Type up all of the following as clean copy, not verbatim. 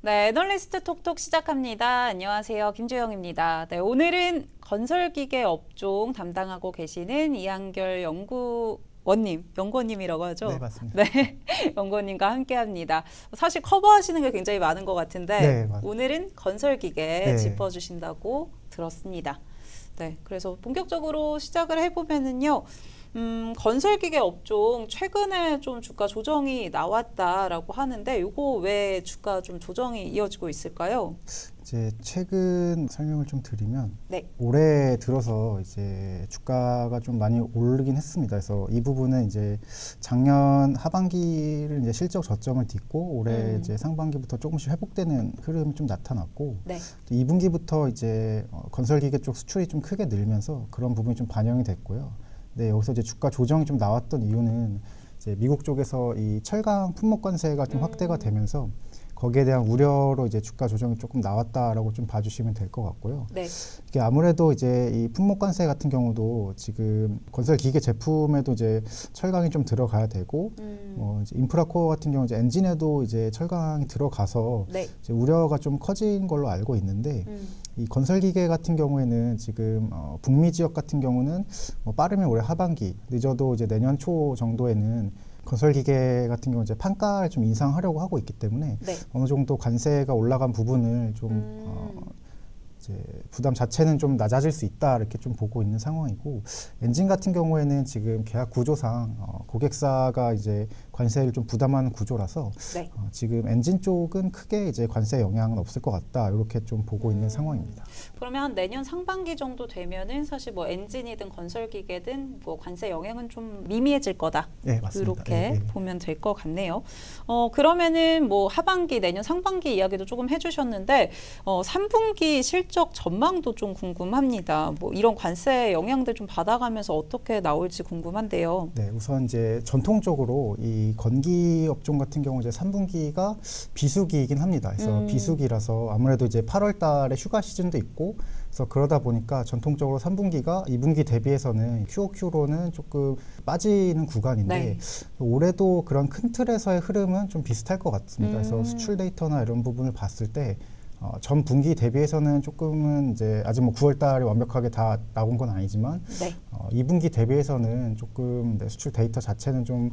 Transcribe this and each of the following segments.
네, 애널리스트 톡톡 시작합니다. 안녕하세요. 김주영입니다. 네, 오늘은 건설기계 업종 담당하고 계시는 이한결 연구원님이라고 하죠? 네, 맞습니다. 네, 연구원님과 함께합니다. 사실 커버하시는 게 굉장히 많은 것 같은데 네, 맞- 오늘은 건설기계 네. 짚어주신다고 들었습니다. 네, 그래서 본격적으로 시작을 해보면은요. 건설기계 업종 최근에 좀 주가 조정이 나왔다라고 하는데 이거 왜 주가 좀 조정이 이어지고 있을까요? 이제 최근 설명을 좀 드리면 네. 올해 들어서 이제 주가가 좀 많이 오르긴 했습니다. 그래서 이 부분은 이제 작년 하반기를 이제 실적 저점을 딛고 올해 이제 상반기부터 조금씩 회복되는 흐름이 좀 나타났고 네. 2분기부터 이제 건설기계 쪽 수출이 좀 크게 늘면서 그런 부분이 좀 반영이 됐고요. 네, 여기서 이제 주가 조정이 좀 나왔던 이유는 이제 미국 쪽에서 이 철강 품목 관세가 좀 확대가 되면서 거기에 대한 우려로 이제 주가 조정이 조금 나왔다라고 좀 봐주시면 될 것 같고요. 네. 이게 아무래도 이제 이 품목 관세 같은 경우도 지금 건설 기계 제품에도 이제 철강이 좀 들어가야 되고, 이제 인프라코어 같은 경우 이제 엔진에도 이제 철강이 들어가서 네. 이제 우려가 좀 커진 걸로 알고 있는데, 이 건설 기계 같은 경우에는 지금 북미 지역 같은 경우는 뭐 빠르면 올해 하반기, 늦어도 이제 내년 초 정도에는 건설 기계 같은 경우 이제 판가를 좀 인상하려고 하고 있기 때문에 네. 어느 정도 관세가 올라간 부분을 좀 이제 부담 자체는 좀 낮아질 수 있다 이렇게 좀 보고 있는 상황이고, 엔진 같은 경우에는 지금 계약 구조상 고객사가 이제 관세를 좀 부담하는 구조라서 네. 지금 엔진 쪽은 크게 이제 관세 영향은 없을 것 같다 이렇게 좀 보고 있는 상황입니다. 그러면 한 내년 상반기 정도 되면은 사실 뭐 엔진이든 건설기계든 뭐 관세 영향은 좀 미미해질 거다. 네, 맞습니다. 이렇게 예, 예. 보면 될 것 같네요. 그러면은 뭐 하반기 내년 상반기 이야기도 조금 해주셨는데 3분기 실적 전망도 좀 궁금합니다. 뭐 이런 관세 영향들 좀 받아가면서 어떻게 나올지 궁금한데요. 네, 우선 이제 전통적으로 이 건기 업종 같은 경우 이제 3분기가 비수기이긴 합니다. 그래서 비수기라서 아무래도 이제 8월 달에 휴가 시즌도 있고, 그래서 그러다 보니까 전통적으로 3분기가 2분기 대비해서는 QOQ로는 조금 빠지는 구간인데, 네. 올해도 그런 큰 틀에서의 흐름은 좀 비슷할 것 같습니다. 그래서 수출 데이터나 이런 부분을 봤을 때 전 분기 대비해서는 조금은 이제 아직 뭐 9월 달에 완벽하게 다 나온 건 아니지만 네. 2분기 대비해서는 조금 수출 데이터 자체는 좀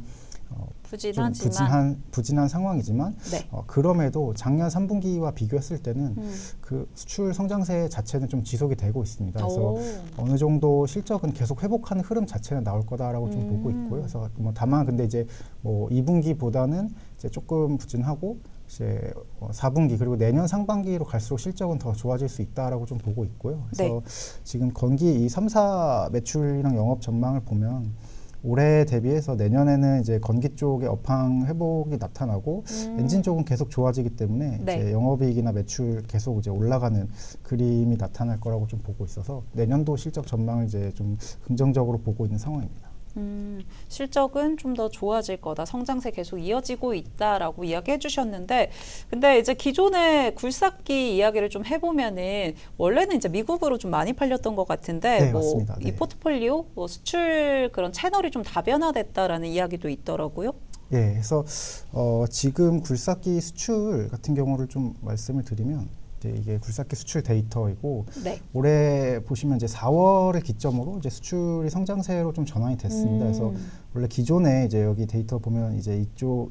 부진한 상황이지만 네. 그럼에도 작년 3분기와 비교했을 때는 그 수출 성장세 자체는 좀 지속이 되고 있습니다. 그래서 오. 어느 정도 실적은 계속 회복하는 흐름 자체는 나올 거다라고 좀 보고 있고요. 그래서 뭐 다만 근데 이제 뭐 2분기보다는 이제 조금 부진하고 이제 4분기 그리고 내년 상반기로 갈수록 실적은 더 좋아질 수 있다라고 좀 보고 있고요. 그래서 지금 건기 이 3사 매출이랑 영업 전망을 보면 올해 대비해서 내년에는 이제 건기 쪽의 업황 회복이 나타나고 엔진 쪽은 계속 좋아지기 때문에 네. 이제 영업이익이나 매출 계속 이제 올라가는 그림이 나타날 거라고 좀 보고 있어서 내년도 실적 전망을 이제 좀 긍정적으로 보고 있는 상황입니다. 실적은 좀 더 좋아질 거다. 성장세 계속 이어지고 있다라고 이야기해 주셨는데, 근데 이제 기존의 굴삭기 이야기를 좀 해보면은 원래는 이제 미국으로 좀 많이 팔렸던 것 같은데, 네, 뭐 맞습니다. 이 네. 포트폴리오, 뭐 수출 그런 채널이 좀 다변화됐다라는 이야기도 있더라고요. 예, 그래서 지금 굴삭기 수출 같은 경우를 좀 말씀을 드리면 이게 굴삭기 수출 데이터이고 네. 올해 보시면 이제 4월을 기점으로 이제 수출이 성장세로 좀 전환이 됐습니다. 그래서 원래 기존에 이제 여기 데이터 보면 이제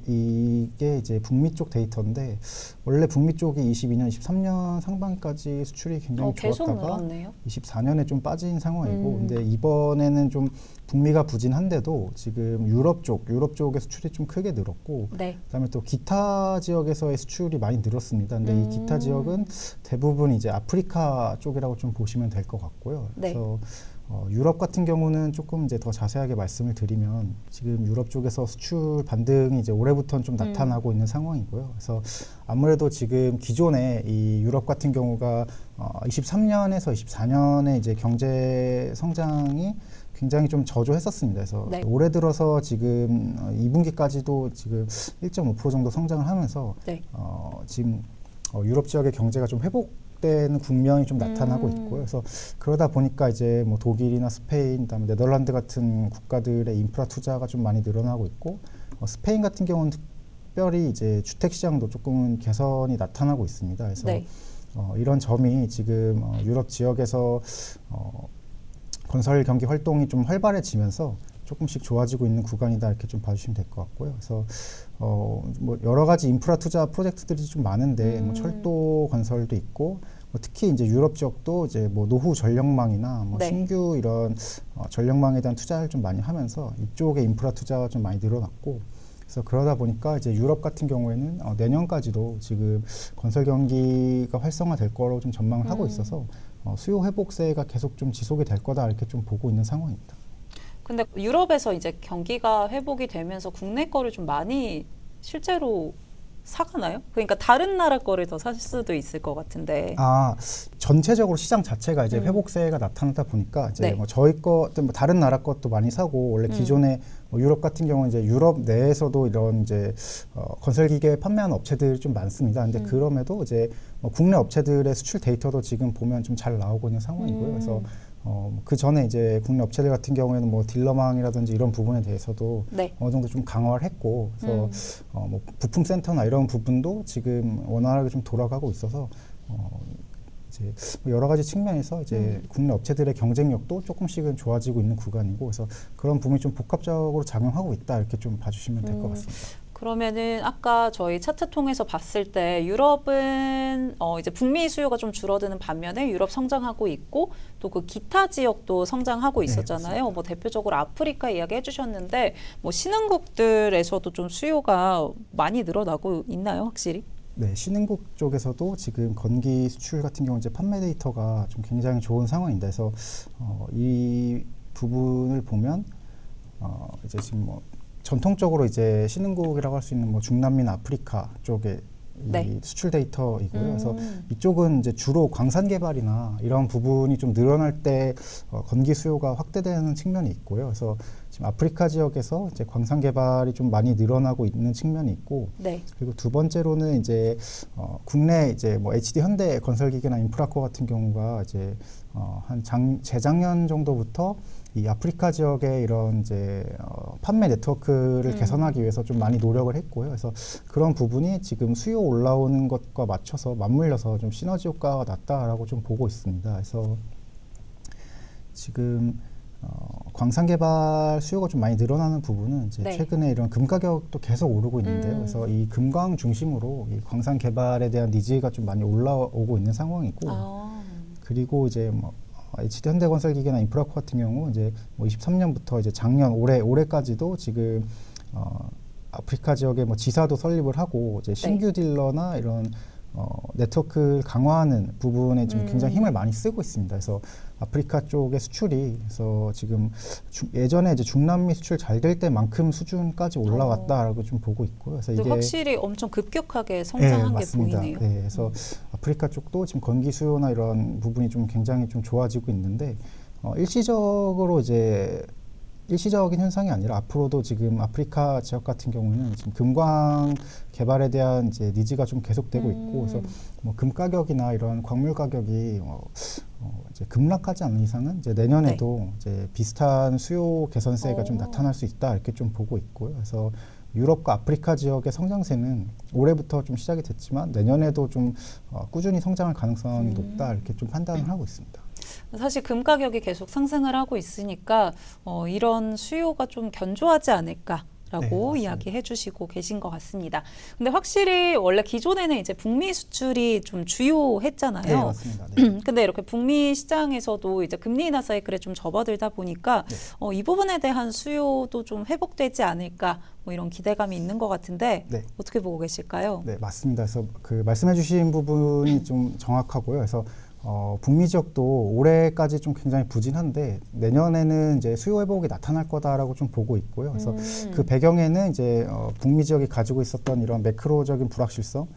이게 이제 북미 쪽 데이터인데 원래 북미 쪽이 22년, 23년 상반기까지 수출이 굉장히 계속 좋았다가 늘었네요. 24년에 좀 빠진 상황이고 근데 이번에는 좀 북미가 부진한데도 지금 유럽 쪽의 수출이 좀 크게 늘었고 네. 그다음에 또 기타 지역에서의 수출이 많이 늘었습니다. 근데 이 기타 지역은 대부분 이제 아프리카 쪽이라고 좀 보시면 될 것 같고요. 네. 그래서 유럽 같은 경우는 조금 이제 더 자세하게 말씀을 드리면 지금 유럽 쪽에서 수출 반등이 이제 올해부터는 좀 나타나고 있는 상황이고요. 그래서 아무래도 지금 기존에 이 유럽 같은 경우가 23년에서 24년에 이제 경제 성장이 굉장히 좀 저조했었습니다. 그래서 네. 올해 들어서 지금 2분기까지도 지금 1.5% 정도 성장을 하면서 네. 지금 유럽 지역의 경제가 좀 회복되는 국면이 좀 나타나고 있고요. 그래서 그러다 보니까 이제 뭐 독일이나 스페인, 그다음에 네덜란드 같은 국가들의 인프라 투자가 좀 많이 늘어나고 있고 스페인 같은 경우는 특별히 이제 주택 시장도 조금은 개선이 나타나고 있습니다. 그래서 네. 이런 점이 지금 유럽 지역에서 건설 경기 활동이 좀 활발해지면서 조금씩 좋아지고 있는 구간이다 이렇게 좀 봐주시면 될 것 같고요. 그래서 뭐 여러 가지 인프라 투자 프로젝트들이 좀 많은데 뭐 철도 건설도 있고 뭐 특히 이제 유럽 지역도 이제 뭐 노후 전력망이나 뭐 네. 신규 이런 전력망에 대한 투자를 좀 많이 하면서 이쪽에 인프라 투자가 좀 많이 늘어났고 그래서 그러다 보니까 이제 유럽 같은 경우에는 내년까지도 지금 건설 경기가 활성화될 거로 좀 전망을 하고 있어서 수요 회복세가 계속 좀 지속이 될 거다 이렇게 좀 보고 있는 상황입니다. 근데 유럽에서 이제 경기가 회복이 되면서 국내 거를 좀 많이 실제로 사가나요? 그러니까 다른 나라 거를 더 살 수도 있을 것 같은데. 전체적으로 시장 자체가 이제 회복세가 나타나다 보니까 이제 네. 뭐 저희 거, 뭐 다른 나라 것도 많이 사고 원래 기존에 뭐 유럽 같은 경우는 이제 유럽 내에서도 이런 이제 건설 기계 판매하는 업체들이 좀 많습니다. 근데 그럼에도 이제 뭐 국내 업체들의 수출 데이터도 지금 보면 좀 잘 나오고 있는 상황이고요. 그래서 그 전에 이제 국내 업체들 같은 경우에는 뭐 딜러망이라든지 이런 부분에 대해서도 네. 어느 정도 좀 강화를 했고, 그래서 뭐 부품 센터나 이런 부분도 지금 원활하게 좀 돌아가고 있어서 이제 뭐 여러 가지 측면에서 이제 국내 업체들의 경쟁력도 조금씩은 좋아지고 있는 구간이고, 그래서 그런 부분이 좀 복합적으로 작용하고 있다 이렇게 좀 봐주시면 될 것 같습니다. 그러면은 아까 저희 차트 통해서 봤을 때 유럽은 이제 북미 수요가 좀 줄어드는 반면에 유럽 성장하고 있고 또 그 기타 지역도 성장하고 있었잖아요. 네, 뭐 대표적으로 아프리카 이야기 해주셨는데 뭐 신흥국들에서도 좀 수요가 많이 늘어나고 있나요, 확실히? 네, 신흥국 쪽에서도 지금 건기 수출 같은 경우 이제 판매 데이터가 좀 굉장히 좋은 상황인데, 그래서 이 부분을 보면 이제 지금 뭐 전통적으로 이제 신흥국이라고 할 수 있는 뭐 중남미나 아프리카 쪽에 네. 이 수출 데이터이고요. 그래서 이쪽은 이제 주로 광산 개발이나 이런 부분이 좀 늘어날 때 건기 수요가 확대되는 측면이 있고요. 그래서 지금 아프리카 지역에서 이제 광산 개발이 좀 많이 늘어나고 있는 측면이 있고, 네. 그리고 두 번째로는 이제 국내 이제 뭐 HD 현대 건설기계나 인프라코 같은 경우가 이제 재작년 정도부터 이 아프리카 지역의 이런 이제 판매 네트워크를 개선하기 위해서 좀 많이 노력을 했고요. 그래서 그런 부분이 지금 수요 올라오는 것과 맞춰서 맞물려서 좀 시너지 효과가 났다라고 좀 보고 있습니다. 그래서 지금 광산 개발 수요가 좀 많이 늘어나는 부분은 이제 네. 최근에 이런 금 가격도 계속 오르고 있는데요. 그래서 이 금광 중심으로 이 광산 개발에 대한 니즈가 좀 많이 올라오고 있는 상황이고, 그리고 이제 뭐 HD 현대건설기계나 인프라코 같은 경우 이제 뭐 23년부터 이제 작년 올해까지도 지금 아프리카 지역에 뭐 지사도 설립을 하고 이제 신규 딜러나 이런 네트워크를 강화하는 부분에 좀 굉장히 힘을 많이 쓰고 있습니다. 그래서 아프리카 쪽의 수출이 그래서 지금 예전에 이제 중남미 수출 잘 될 때만큼 수준까지 올라왔다라고 좀 보고 있고요. 그래서 이게 확실히 엄청 급격하게 성장한 게 맞습니다. 보이네요. 네, 그래서 아프리카 쪽도 지금 건기 수요나 이런 부분이 좀 굉장히 좀 좋아지고 있는데 일시적인 현상이 아니라 앞으로도 지금 아프리카 지역 같은 경우는 지금 금광 개발에 대한 이제 니즈가 좀 계속되고 있고, 그래서 뭐 금 가격이나 이런 광물 가격이 이제 급락하지 않는 이상은 이제 내년에도 이제 비슷한 수요 개선세가 좀 나타날 수 있다 이렇게 좀 보고 있고요. 그래서 유럽과 아프리카 지역의 성장세는 올해부터 좀 시작이 됐지만 내년에도 좀 꾸준히 성장할 가능성이 높다 이렇게 좀 판단을 하고 있습니다. 사실 금 가격이 계속 상승을 하고 있으니까 이런 수요가 좀 견조하지 않을까라고 네, 이야기해 주시고 계신 것 같습니다. 근데 확실히 원래 기존에는 이제 북미 수출이 좀 주요했잖아요. 네, 맞습니다. 네. 근데 이렇게 북미 시장에서도 이제 금리 인하 사이클에 좀 접어들다 보니까 이 부분에 대한 수요도 좀 회복되지 않을까 뭐 이런 기대감이 있는 것 같은데 네. 어떻게 보고 계실까요? 네, 맞습니다. 그래서 그 말씀해주신 부분이 좀 정확하고요. 그래서 북미 지역도 올해까지 좀 굉장히 부진한데 내년에는 이제 수요 회복이 나타날 거다라고 좀 보고 있고요. 그래서 그 배경에는 이제 북미 지역이 가지고 있었던 이런 매크로적인 불확실성,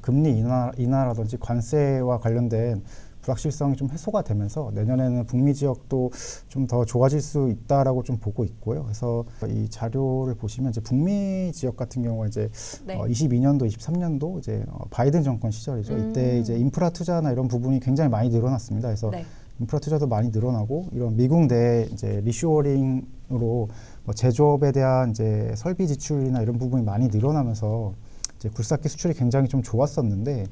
금리 인하라든지 관세와 관련된 불확실성이 좀 해소가 되면서 내년에는 북미 지역도 좀 더 좋아질 수 있다라고 좀 보고 있고요. 그래서 이 자료를 보시면 이제 북미 지역 같은 경우에 이제 22년도, 23년도 이제 바이든 정권 시절이죠. 이때 이제 인프라 투자나 이런 부분이 굉장히 많이 늘어났습니다. 그래서 인프라 투자도 많이 늘어나고 이런 미국 내 이제 리쇼어링으로 뭐 제조업에 대한 이제 설비 지출이나 이런 부분이 많이 늘어나면서 이제 굴삭기 수출이 굉장히 좀 좋았었는데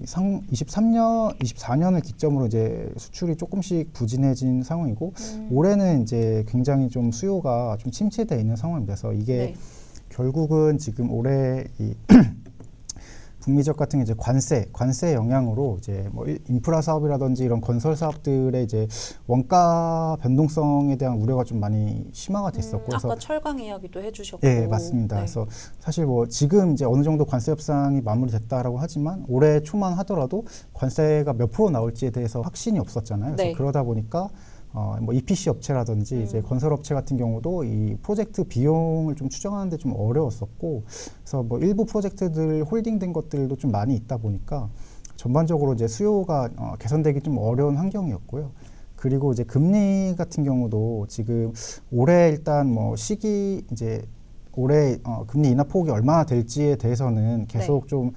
24년을 기점으로 이제 수출이 조금씩 부진해진 상황이고 올해는 이제 굉장히 좀 수요가 좀 침체되어 있는 상황입니다. 그래서 이게 네. 결국은 지금 올해 이 북미 지역 같은 게 이제 관세 영향으로 이제 뭐 인프라 사업이라든지 이런 건설 사업들의 이제 원가 변동성에 대한 우려가 좀 많이 심화가 됐었고 아까 그래서 철강 이야기도 해주셨고. 예, 맞습니다. 네. 그래서 사실 뭐 지금 이제 어느 정도 관세 협상이 마무리됐다라고 하지만 올해 초만 하더라도 관세가 몇 프로 나올지에 대해서 확신이 없었잖아요. 그래서 네. 그러다 보니까 뭐 EPC 업체라든지 이제 건설 업체 같은 경우도 이 프로젝트 비용을 좀 추정하는데 좀 어려웠었고, 그래서 뭐 일부 프로젝트들 홀딩된 것들도 좀 많이 있다 보니까 전반적으로 이제 수요가 개선되기 좀 어려운 환경이었고요. 그리고 이제 금리 같은 경우도 지금 올해 일단 뭐 시기 이제 올해 금리 인하 폭이 얼마나 될지에 대해서는 계속 좀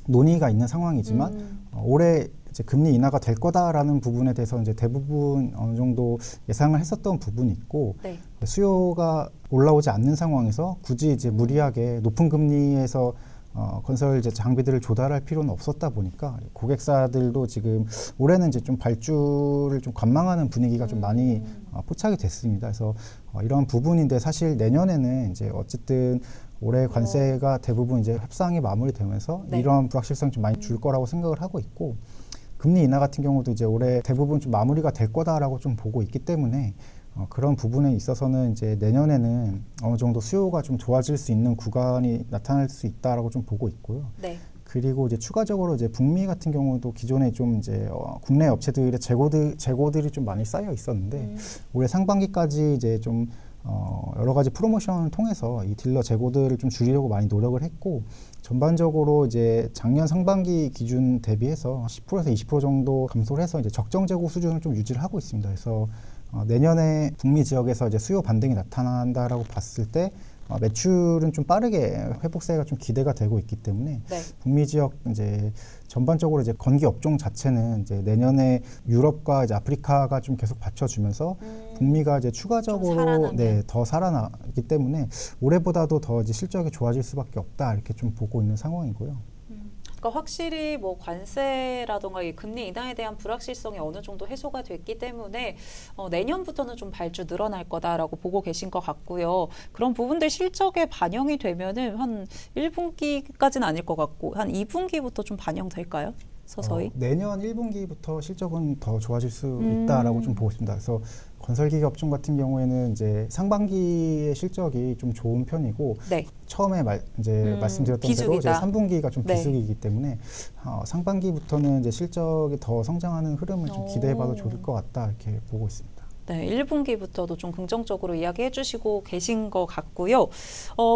논의가 있는 상황이지만 올해 이제 금리 인하가 될 거다라는 부분에 대해서 이제 대부분 어느 정도 예상을 했었던 부분이 있고 네. 수요가 올라오지 않는 상황에서 굳이 이제 무리하게 높은 금리에서 건설 이제 장비들을 조달할 필요는 없었다 보니까 고객사들도 지금 올해는 이제 좀 발주를 좀 관망하는 분위기가 좀 많이 포착이 됐습니다. 그래서 이런 부분인데 사실 내년에는 이제 어쨌든 올해 관세가 대부분 이제 협상이 마무리되면서 네. 이런 불확실성이 좀 많이 줄 거라고 생각을 하고 있고 금리 인하 같은 경우도 이제 올해 대부분 좀 마무리가 될 거다라고 좀 보고 있기 때문에 그런 부분에 있어서는 이제 내년에는 어느 정도 수요가 좀 좋아질 수 있는 구간이 나타날 수 있다라고 좀 보고 있고요. 네. 그리고 이제 추가적으로 이제 북미 같은 경우도 기존에 좀 이제 국내 업체들의 재고들이 좀 많이 쌓여 있었는데 올해 상반기까지 이제 좀 여러 가지 프로모션을 통해서 이 딜러 재고들을 좀 줄이려고 많이 노력을 했고 전반적으로 이제 작년 상반기 기준 대비해서 10%에서 20% 정도 감소를 해서 이제 적정 재고 수준을 좀 유지를 하고 있습니다. 그래서 내년에 북미 지역에서 이제 수요 반등이 나타난다라고 봤을 때 매출은 좀 빠르게 회복세가 좀 기대가 되고 있기 때문에 네. 북미 지역 이제 전반적으로 이제 건기 업종 자체는 이제 내년에 유럽과 이제 아프리카가 좀 계속 받쳐주면서 북미가 이제 추가적으로 더 살아나기 때문에 올해보다도 더 이제 실적이 좋아질 수밖에 없다 이렇게 좀 보고 있는 상황이고요. 그러니까 확실히 뭐 관세라던가 이 금리 인하에 대한 불확실성이 어느 정도 해소가 됐기 때문에 내년부터는 좀 발주 늘어날 거다라고 보고 계신 것 같고요. 그런 부분들 실적에 반영이 되면은 한 1분기까지는 아닐 것 같고 한 2분기부터 좀 반영될까요? 서서히? 내년 1분기부터 실적은 더 좋아질 수 있다라고 좀 보고 있습니다. 그래서 건설기계 업종 같은 경우에는 이제 상반기의 실적이 좀 좋은 편이고 네. 처음에 말씀드렸던 대로 이제 3분기가 좀 비수기이기 때문에 상반기부터는 이제 실적이 더 성장하는 흐름을 좀 기대해봐도 좋을 것 같다 이렇게 보고 있습니다. 네, 1분기부터도 좀 긍정적으로 이야기해 주시고 계신 것 같고요.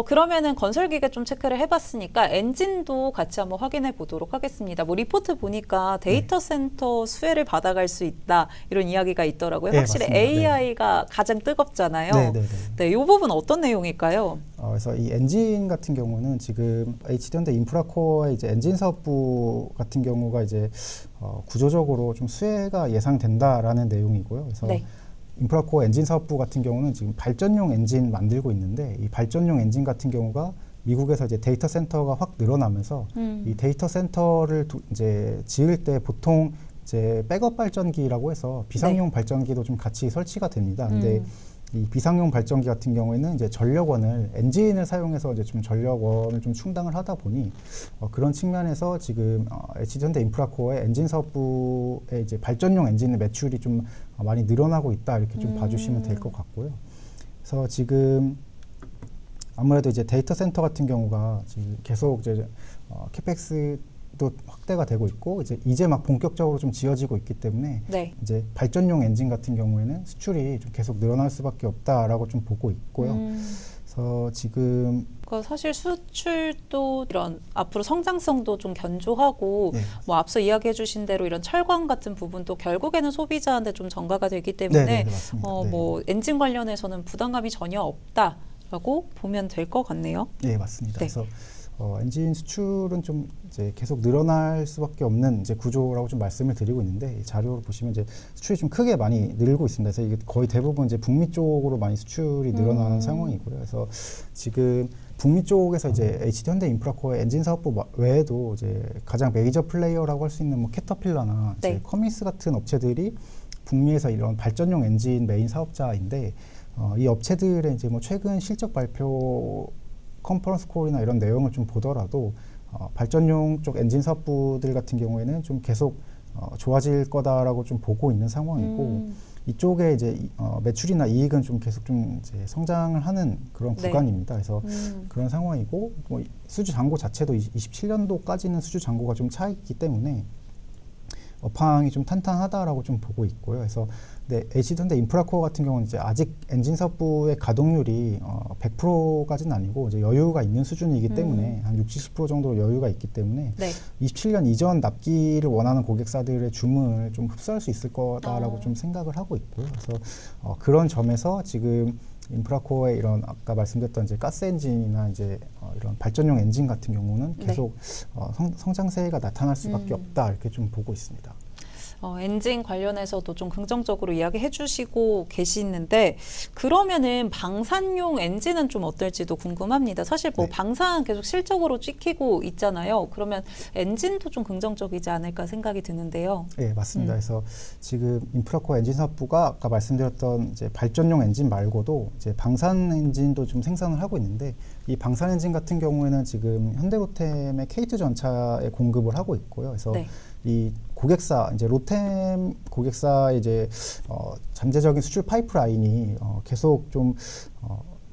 그러면은 건설기계 좀 체크를 해봤으니까 엔진도 같이 한번 확인해 보도록 하겠습니다. 뭐 리포트 보니까 데이터 센터 수혜를 받아갈 수 있다 이런 이야기가 있더라고요. 네, 확실히 맞습니다. AI가 가장 뜨겁잖아요. 네, 이 부분 어떤 내용일까요? 그래서 이 엔진 같은 경우는 지금 HD현대 인프라코어의 이제 엔진 사업부 같은 경우가 이제 구조적으로 좀 수혜가 예상된다라는 내용이고요. 그래서 인프라코어 엔진 사업부 같은 경우는 지금 발전용 엔진 만들고 있는데 이 발전용 엔진 같은 경우가 미국에서 이제 데이터 센터가 확 늘어나면서 이 데이터 센터를 이제 지을 때 보통 이제 백업 발전기라고 해서 비상용 발전기도 좀 같이 설치가 됩니다. 근데 이 비상용 발전기 같은 경우에는 이제 전력원을 엔진을 사용해서 이제 좀 전력원을 좀 충당을 하다 보니 그런 측면에서 지금 HD현대 인프라코어의 엔진 사업부의 이제 발전용 엔진의 매출이 좀 많이 늘어나고 있다 이렇게 좀 봐주시면 될 것 같고요. 그래서 지금 아무래도 이제 데이터 센터 같은 경우가 지금 계속 이제 캐펙스도 확대가 되고 있고 이제 막 본격적으로 좀 지어지고 있기 때문에 이제 발전용 엔진 같은 경우에는 수출이 좀 계속 늘어날 수밖에 없다라고 좀 보고 있고요. 그래서 지금 그러니까 사실 수출도 이런 앞으로 성장성도 좀 견조하고 뭐 앞서 이야기해 주신 대로 이런 철강 같은 부분도 결국에는 소비자한테 좀 전가가 되기 때문에 뭐 엔진 관련해서는 부담감이 전혀 없다라고 보면 될 것 같네요. 네, 맞습니다. 그래서 엔진 수출은 좀 이제 계속 늘어날 수밖에 없는 이제 구조라고 좀 말씀을 드리고 있는데, 이 자료를 보시면 이제 수출이 좀 크게 많이 늘고 있습니다. 그래서 이게 거의 대부분 이제 북미 쪽으로 많이 수출이 늘어나는 상황이고요. 그래서 지금 북미 쪽에서 이제 HD 현대 인프라코어의 엔진 사업부 외에도 이제 가장 메이저 플레이어라고 할 수 있는 뭐 캐터필러나 네. 이제 커미스 같은 업체들이 북미에서 이런 발전용 엔진 메인 사업자인데, 이 업체들의 이제 뭐 최근 실적 발표 컨퍼런스 콜이나 이런 내용을 좀 보더라도 발전용 쪽 엔진 사업부들 같은 경우에는 좀 계속 좋아질 거다라고 좀 보고 있는 상황이고, 이쪽에 이제 매출이나 이익은 좀 계속 좀 이제 성장을 하는 그런 네. 구간입니다. 그래서 그런 상황이고, 뭐 수주 잔고 자체도 27년도까지는 수주 잔고가 좀 차 있기 때문에 업황이 좀 탄탄하다라고 좀 보고 있고요. 그래서 HD현대 인프라코어 같은 경우는 이제 아직 엔진 사업부의 가동률이 100%까지는 아니고 이제 여유가 있는 수준이기 때문에 한 60, 70% 정도 여유가 있기 때문에 네. 27년 이전 납기를 원하는 고객사들의 주문을 좀 흡수할 수 있을 거다라고 좀 생각을 하고 있고요. 그래서 그런 점에서 지금 인프라코어의 이런 아까 말씀드렸던 이제 가스 엔진이나 이제 이런 발전용 엔진 같은 경우는 계속 성장세가 나타날 수밖에 없다, 이렇게 좀 보고 있습니다. 엔진 관련해서도 좀 긍정적으로 이야기해 주시고 계시는데, 그러면은 방산용 엔진은 좀 어떨지도 궁금합니다. 사실 뭐 네. 방산 계속 실적으로 찍히고 있잖아요. 그러면 엔진도 좀 긍정적이지 않을까 생각이 드는데요. 네, 맞습니다. 그래서 지금 인프라코어 엔진 사업부가 아까 말씀드렸던 이제 발전용 엔진 말고도 이제 방산 엔진도 좀 생산을 하고 있는데, 이 방산 엔진 같은 경우에는 지금 현대로템의 K2 전차에 공급을 하고 있고요. 그래서 네. 이 고객사 이제 로템 고객사의 이제 잠재적인 수출 파이프라인이 계속 좀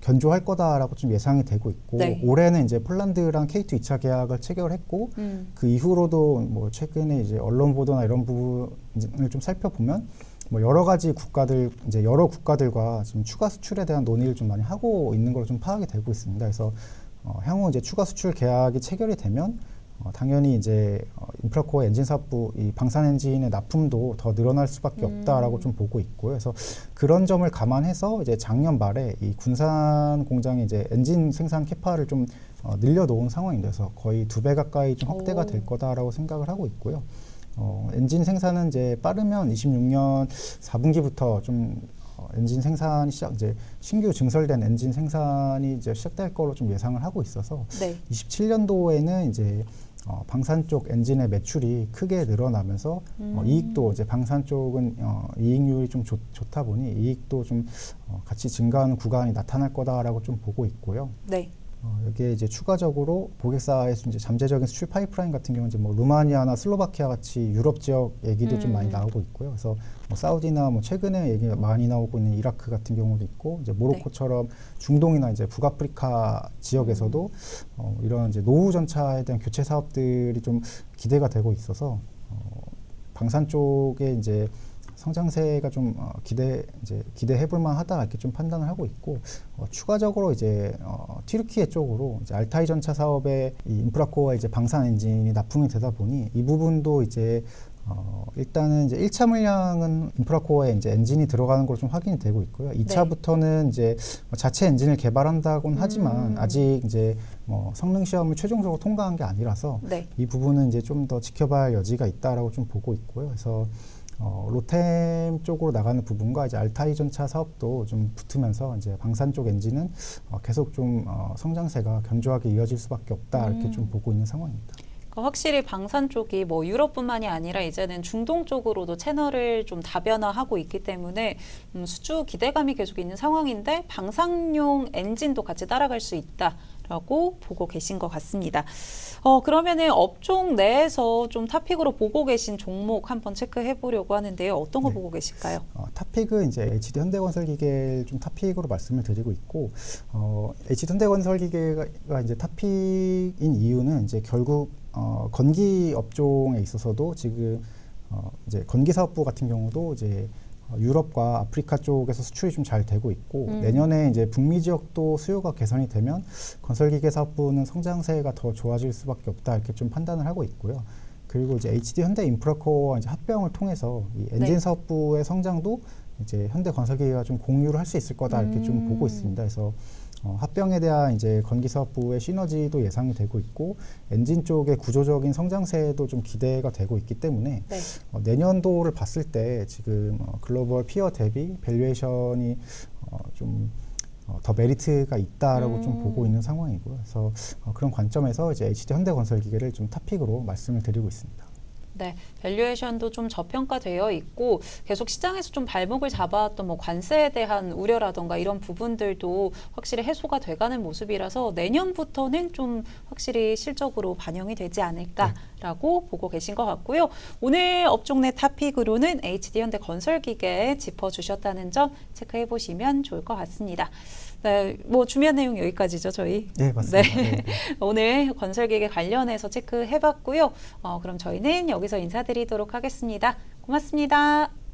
견조할 거다라고 좀 예상이 되고 있고, 네. 올해는 이제 폴란드랑 K2 2차 계약을 체결했고, 그 이후로도 뭐 최근에 이제 언론 보도나 이런 부분을 좀 살펴보면 뭐 여러 가지 국가들, 이제 여러 국가들과 지금 추가 수출에 대한 논의를 좀 많이 하고 있는 걸로 좀 파악이 되고 있습니다. 그래서 향후 이제 추가 수출 계약이 체결이 되면 당연히 이제 인프라코어 엔진 사업부 이 방산 엔진의 납품도 더 늘어날 수밖에 없다라고 좀 보고 있고요. 그래서 그런 점을 감안해서 이제 작년 말에 이 군산 공장의 이제 엔진 생산 캐파를 좀 늘려놓은 상황인데, 그래서 거의 2배 가까이 좀 확대가 될 거다라고 생각을 하고 있고요. 엔진 생산은 이제 빠르면 26년 4분기부터 좀 엔진 생산이 이제 신규 증설된 엔진 생산이 이제 시작될 거로 좀 예상을 하고 있어서, 네. 27년도에는 이제 방산 쪽 엔진의 매출이 크게 늘어나면서 이익도 이제 방산 쪽은 이익률이 좀 좋다 보니 이익도 좀 같이 증가하는 구간이 나타날 거다라고 좀 보고 있고요. 네. 여기에 이제 추가적으로 고객사의 이제 잠재적인 수출 파이프라인 같은 경우는 이제 뭐 루마니아나 슬로바키아 같이 유럽 지역 얘기도 좀 많이 나오고 있고요. 그래서 뭐 사우디나 뭐 최근에 얘기가 많이 나오고 있는 이라크 같은 경우도 있고, 이제 모로코처럼 중동이나 이제 북아프리카 지역에서도 이런 이제 노후 전차에 대한 교체 사업들이 좀 기대가 되고 있어서 방산 쪽에 이제 성장세가 좀 기대해볼 만하다, 이렇게 좀 판단을 하고 있고, 추가적으로 이제 튀르키예 쪽으로 이제 알타이 전차 사업에 이 인프라코어와 이제 방산 엔진이 납품이 되다 보니 이 부분도 이제 일단은 이제 1차 물량은 인프라코어에 이제 엔진이 들어가는 걸로 좀 확인이 되고 있고요. 2차부터는 이제 자체 엔진을 개발한다고는 하지만 아직 이제 뭐 성능 시험을 최종적으로 통과한 게 아니라서 네. 이 부분은 이제 좀 더 지켜봐야 할 여지가 있다라고 좀 보고 있고요. 그래서 로템 쪽으로 나가는 부분과 이제 알타이 전차 사업도 좀 붙으면서 이제 방산 쪽 엔진은 계속 좀 성장세가 견조하게 이어질 수밖에 없다, 이렇게 좀 보고 있는 상황입니다. 확실히 방산 쪽이 뭐 유럽뿐만이 아니라 이제는 중동 쪽으로도 채널을 좀 다변화하고 있기 때문에 수주 기대감이 계속 있는 상황인데, 방산용 엔진도 같이 따라갈 수 있다라고 보고 계신 것 같습니다. 그러면은 업종 내에서 좀 탑픽으로 보고 계신 종목 한번 체크해 보려고 하는데요. 어떤 거 보고 계실까요? 탑픽은 이제 HD 현대건설기계를 좀 탑픽으로 말씀을 드리고 있고, HD 현대건설기계가 이제 탑픽인 이유는 이제 결국 건기 업종에 있어서도 지금 이제 건기 사업부 같은 경우도 이제 유럽과 아프리카 쪽에서 수출이 좀 잘 되고 있고, 내년에 이제 북미 지역도 수요가 개선이 되면 건설기계 사업부는 성장세가 더 좋아질 수밖에 없다, 이렇게 좀 판단을 하고 있고요. 그리고 이제 HD 현대 인프라코어와 이제 합병을 통해서 이 엔진 사업부의 성장도 이제 현대 건설기계가 좀 공유를 할 수 있을 거다, 이렇게 좀 보고 있습니다. 그래서 합병에 대한 이제 건기사업부의 시너지도 예상이 되고 있고 엔진 쪽의 구조적인 성장세도 좀 기대가 되고 있기 때문에 네. 내년도를 봤을 때 지금 글로벌 피어 대비 밸류에이션이 좀 더 메리트가 있다라고 좀 보고 있는 상황이고요. 그래서 그런 관점에서 이제 HD 현대건설기계를 좀 탑픽으로 말씀을 드리고 있습니다. 네, 밸류에이션도 좀 저평가되어 있고 계속 시장에서 좀 발목을 잡아왔던 뭐 관세에 대한 우려라던가 이런 부분들도 확실히 해소가 돼가는 모습이라서 내년부터는 좀 확실히 실적으로 반영이 되지 않을까라고 보고 계신 것 같고요. 오늘 업종 내 탑픽으로는 HD 현대건설기계 짚어주셨다는 점 체크해 보시면 좋을 것 같습니다. 네, 뭐 준비한 내용 여기까지죠, 저희. 네, 맞습니다. 네. 네. 오늘 건설기계 관련해서 체크해봤고요. 그럼 저희는 여기서 인사드리도록 하겠습니다. 고맙습니다.